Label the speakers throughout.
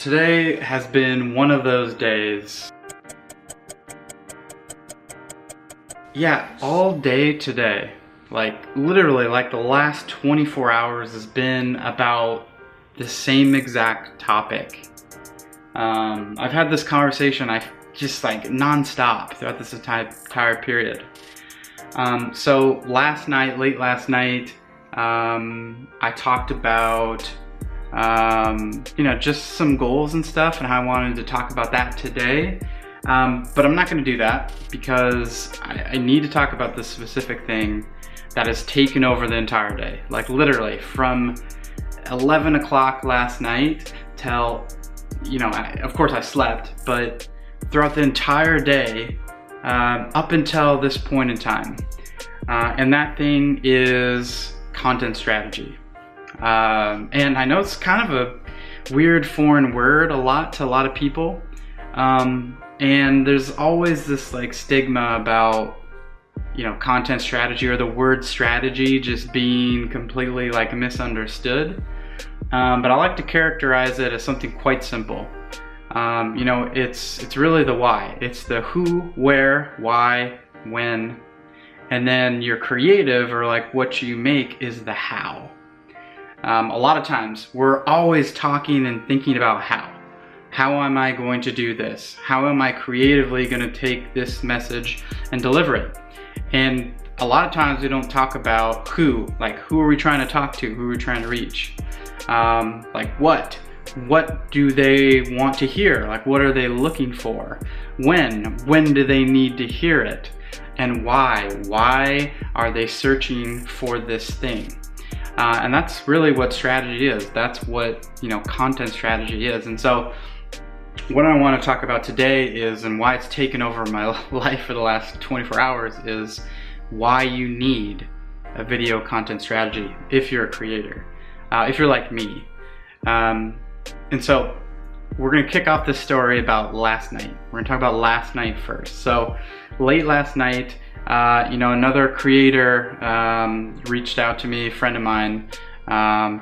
Speaker 1: Today has been one of those days. Yeah, all day today. Like literally like the last 24 hours has been about the same exact topic. I've had this conversation just like non-stop throughout this entire period. So last night, late last night, I talked about just some goals and stuff, and I wanted to talk about that today. But I'm not going to do that because I need to talk about this specific thing that has taken over the entire day. Like literally from 11 o'clock last night till, of course I slept, but throughout the entire day, up until this point in time. And that thing is content strategy. And I know it's kind of a weird foreign word to a lot of people. And there's always this like stigma about, content strategy or the word strategy just being completely like misunderstood. But I like to characterize it as something quite simple. It's really the why. It's the who, where, why, when, and then your creative or like what you make is the how. A lot of times we're always talking and thinking about how. How am I going to do this? How am I creatively going to take this message and deliver it? And a lot of times we don't talk about who, like who are we trying to talk to? Who are we trying to reach? Like what do they want to hear? Like what are they looking for? When do they need to hear it? And why are they searching for this thing? And that's really what strategy is. That's what, content strategy is. And so what I want to talk about today is, and why it's taken over my life for the last 24 hours, is why you need a video content strategy if you're a creator, if you're like me. And so we're going to kick off this story about last night. We're going to talk about last night first. So late last night, another creator reached out to me, a friend of mine,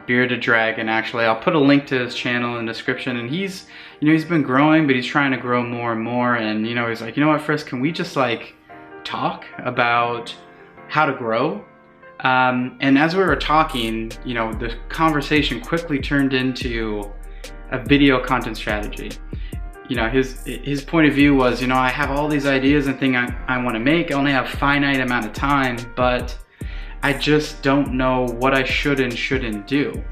Speaker 1: Bearded Dragon. Actually, I'll put a link to his channel in the description. And he's been growing, but he's trying to grow more and more. And he's like, what, Frisk, can we just like talk about how to grow? And as we were talking, the conversation quickly turned into a video content strategy. His point of view was, I have all these ideas and things I want to make. I only have a finite amount of time, but I just don't know what I should and shouldn't do.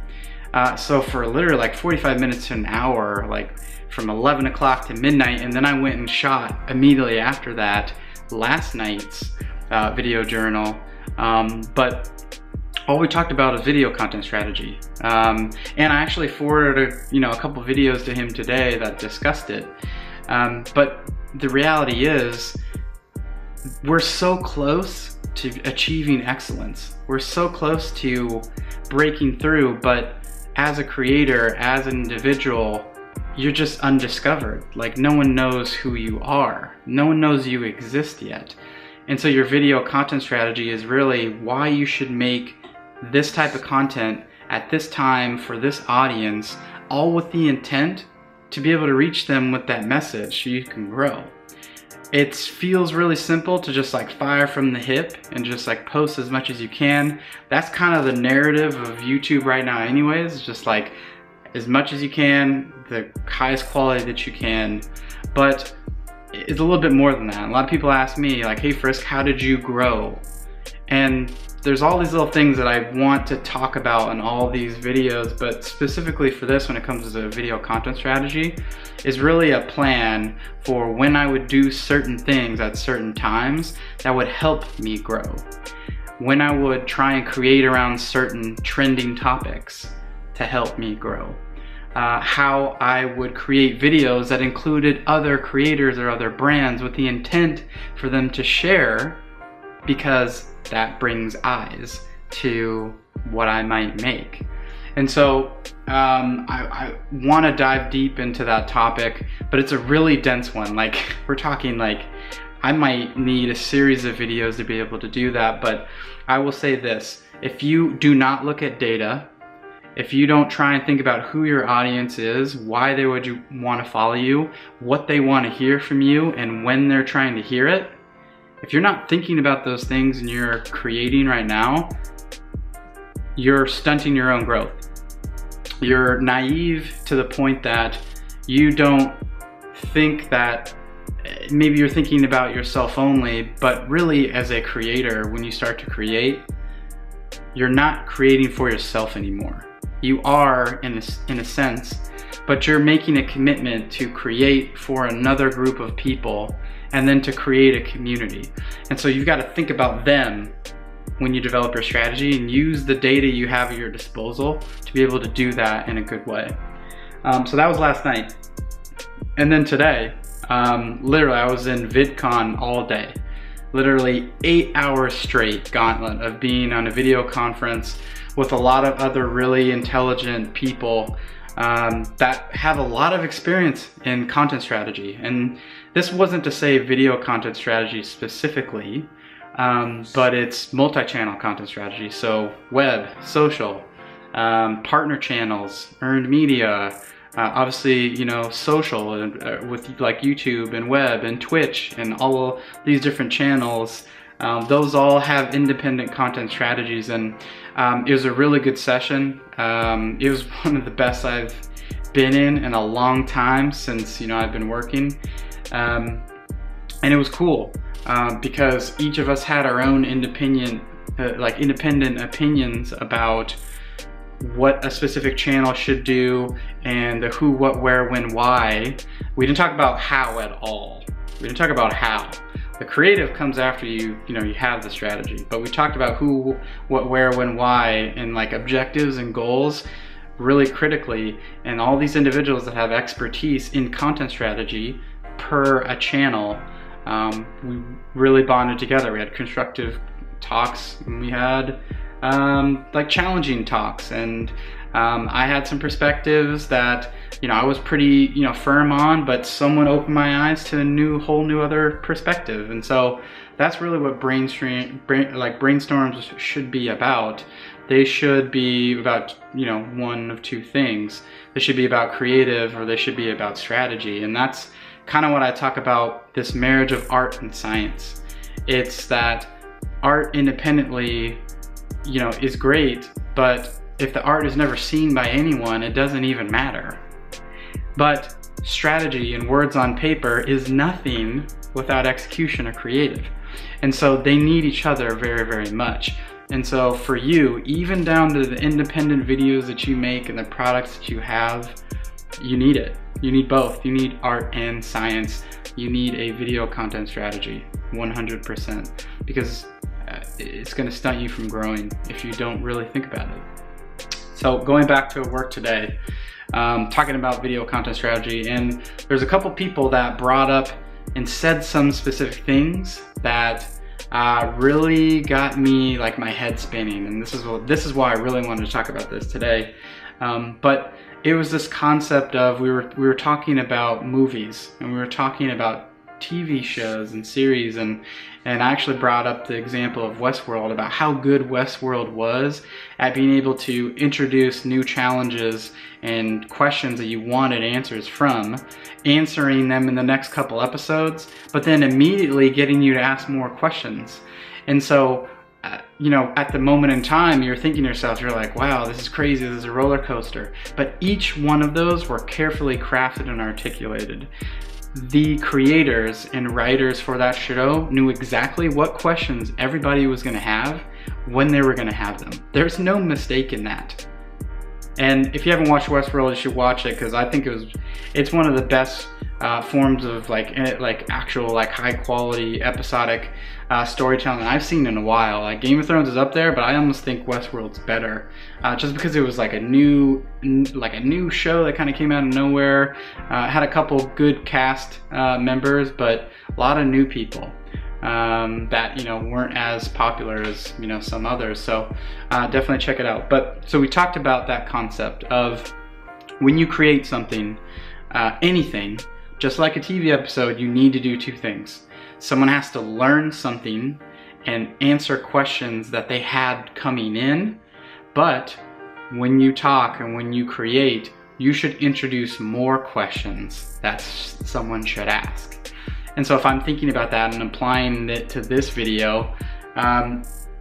Speaker 1: So for literally like 45 minutes to an hour, like from 11 o'clock to midnight, and then I went and shot immediately after that last night's video journal. But all we talked about is video content strategy. And I actually forwarded a couple videos to him today that discussed it. But the reality is we're so close to achieving excellence. We're so close to breaking through, but as a creator, as an individual, you're just undiscovered. Like no one knows who you are. No one knows you exist yet. And so your video content strategy is really why you should make this type of content at this time for this audience, all with the intent to be able to reach them with that message so you can grow. It feels really simple to just like fire from the hip and just like post as much as you can. That's kind of the narrative of YouTube right now anyways, just like as much as you can, the highest quality that you can. But it's a little bit more than that. A lot of people ask me like, hey Frisk, how did you grow? And there's all these little things that I want to talk about in all these videos, but specifically for this, when it comes to video content strategy, is really a plan for when I would do certain things at certain times that would help me grow. When I would try and create around certain trending topics to help me grow. How I would create videos that included other creators or other brands with the intent for them to share, because that brings eyes to what I might make. And so I want to dive deep into that topic, but it's a really dense one. Like we're talking like I might need a series of videos to be able to do that. But I will say this: if you do not look at data, if you don't try and think about who your audience is, why they would you want to follow you, what they want to hear from you, and when they're trying to hear it, if you're not thinking about those things and you're creating right now, you're stunting your own growth. You're naive to the point that you don't think that, maybe you're thinking about yourself only, but really as a creator, when you start to create, you're not creating for yourself anymore. You are in a sense, but you're making a commitment to create for another group of people and then to create a community. And so you've got to think about them when you develop your strategy and use the data you have at your disposal to be able to do that in a good way. So that was last night. And then today, literally I was in VidCon all day. Literally 8 hours straight gauntlet of being on a video conference with a lot of other really intelligent people that have a lot of experience in content strategy. And this wasn't to say video content strategy specifically, but it's multi-channel content strategy. So web, social, partner channels, earned media, obviously, you know, social with like YouTube and web and Twitch and all these different channels. Those all have independent content strategies, and it was a really good session. It was one of the best I've been in a long time since, you know, I've been working. And it was cool because each of us had our own independent opinions about what a specific channel should do and the who, what, where, when, why. We didn't talk about how at all. We didn't talk about how. The creative comes after you have the strategy. But we talked about who, what, where, when, why, and like objectives and goals really critically. And all these individuals that have expertise in content strategy per a channel, we really bonded together. We had constructive talks, and we had like challenging talks, and I had some perspectives that, you know, I was pretty, you know, firm on, but someone opened my eyes to a whole new other perspective. And so that's really what brainstorms should be about. They should be about, you know, one of two things. They should be about creative, or they should be about strategy. And that's kind of what I talk about, this marriage of art and science. It's that art independently, you know, is great, but if the art is never seen by anyone, it doesn't even matter. But strategy and words on paper is nothing without execution or creative. And so they need each other very, very much. And so for you, even down to the independent videos that you make and the products that you have, you need it. You need both. You need art and science. You need a video content strategy, 100%, because it's going to stunt you from growing if you don't really think about it. So going back to work today, talking about video content strategy, and there's a couple people that brought up and said some specific things that really got me like my head spinning, and this is why I really wanted to talk about this today. But it was this concept of we were talking about movies, and we were talking about TV shows and series, and I actually brought up the example of Westworld, about how good Westworld was at being able to introduce new challenges and questions that you wanted answers from, answering them in the next couple episodes, but then immediately getting you to ask more questions. And so you know, at the moment in time, you're thinking to yourself, you're like, wow, this is crazy, this is a roller coaster. But each one of those were carefully crafted and articulated. The creators and writers for that show knew exactly what questions everybody was going to have when they were going to have them. There's no mistake in that. And if you haven't watched Westworld, you should watch it, because I think it's one of the best forms of like actual like high quality episodic storytelling I've seen in a while. Like Game of Thrones is up there, but I almost think Westworld's better, just because it was like a new show that kind of came out of nowhere. Had a couple good cast members, but a lot of new people that, you know, weren't as popular as, you know, some others. So definitely check it out. But so we talked about that concept of when you create something, anything, just like a TV episode, you need to do two things. Someone has to learn something and answer questions that they had coming in, but when you talk and when you create, you should introduce more questions that someone should ask. And so if I'm thinking about that and applying it to this video,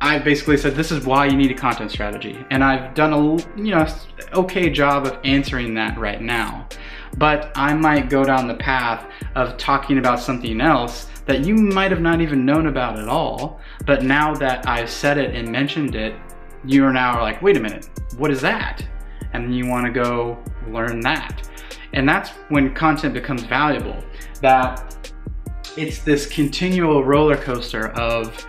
Speaker 1: I basically said, this is why you need a content strategy. And I've done a okay job of answering that right now. But I might go down the path of talking about something else that you might have not even known about at all. But now that I've said it and mentioned it, you are now like, wait a minute, what is that? And then you want to go learn that. And that's when content becomes valuable. That it's this continual roller coaster of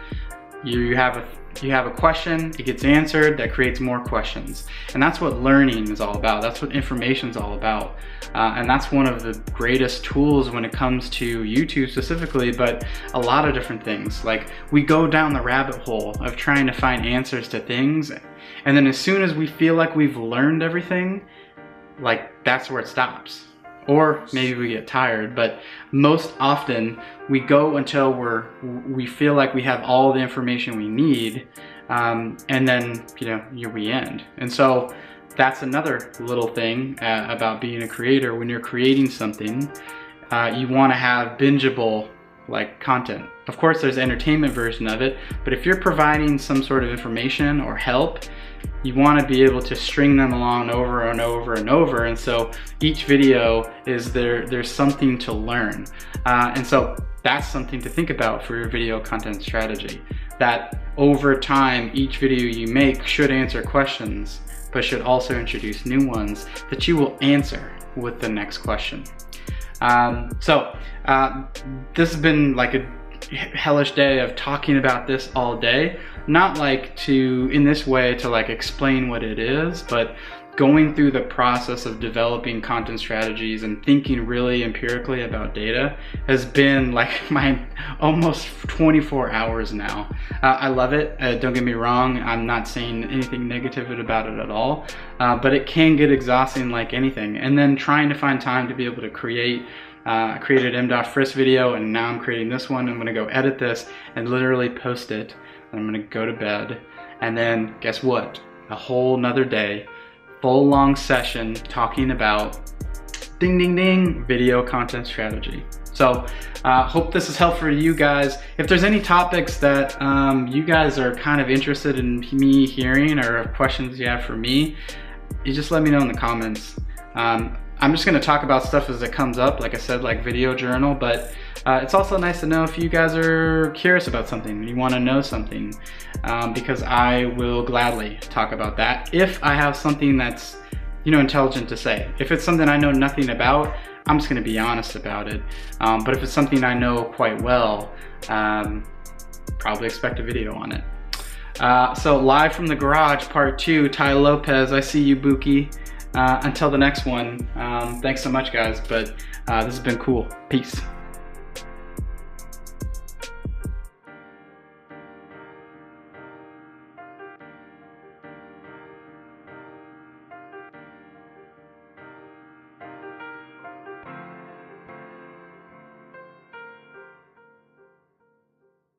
Speaker 1: you have a question, it gets answered, that creates more questions. And that's what learning is all about. That's what information is all about. And that's one of the greatest tools when it comes to YouTube specifically, but a lot of different things. Like, we go down the rabbit hole of trying to find answers to things. And then as soon as we feel like we've learned everything, like, that's where it stops. Or maybe we get tired, but most often we go until we feel like we have all the information we need, and then we end. And so that's another little thing about being a creator. When you're creating something, you want to have bingeable content. Of course, there's an entertainment version of it, but if you're providing some sort of information or help, you want to be able to string them along over and over and over. And so each video is there's something to learn. And so that's something to think about for your video content strategy. That over time, each video you make should answer questions, but should also introduce new ones that you will answer with the next question. This has been like a hellish day of talking about this all day. Not in this way to explain what it is, but going through the process of developing content strategies and thinking really empirically about data has been my almost 24 hours now. I love it. Don't get me wrong. I'm not saying anything negative about it at all, but it can get exhausting like anything. And then trying to find time to be able to create. I created M.Frisk video, and now I'm creating this one. I'm gonna go edit this and literally post it. I'm gonna go to bed, and then guess what? A whole nother day, full long session talking about ding ding ding video content strategy. So hope this is helpful for you guys. If there's any topics that you guys are kind of interested in me hearing, or questions you have for me, you just let me know in the comments. I'm just gonna talk about stuff as it comes up, like I said, like video journal, but it's also nice to know if you guys are curious about something, you wanna know something, because I will gladly talk about that if I have something that's, intelligent to say. If it's something I know nothing about, I'm just gonna be honest about it. But if it's something I know quite well, probably expect a video on it. So live from the garage, part 2, Ty Lopez, I see you, Buki. Until the next one, thanks so much guys, but this has been cool. Peace.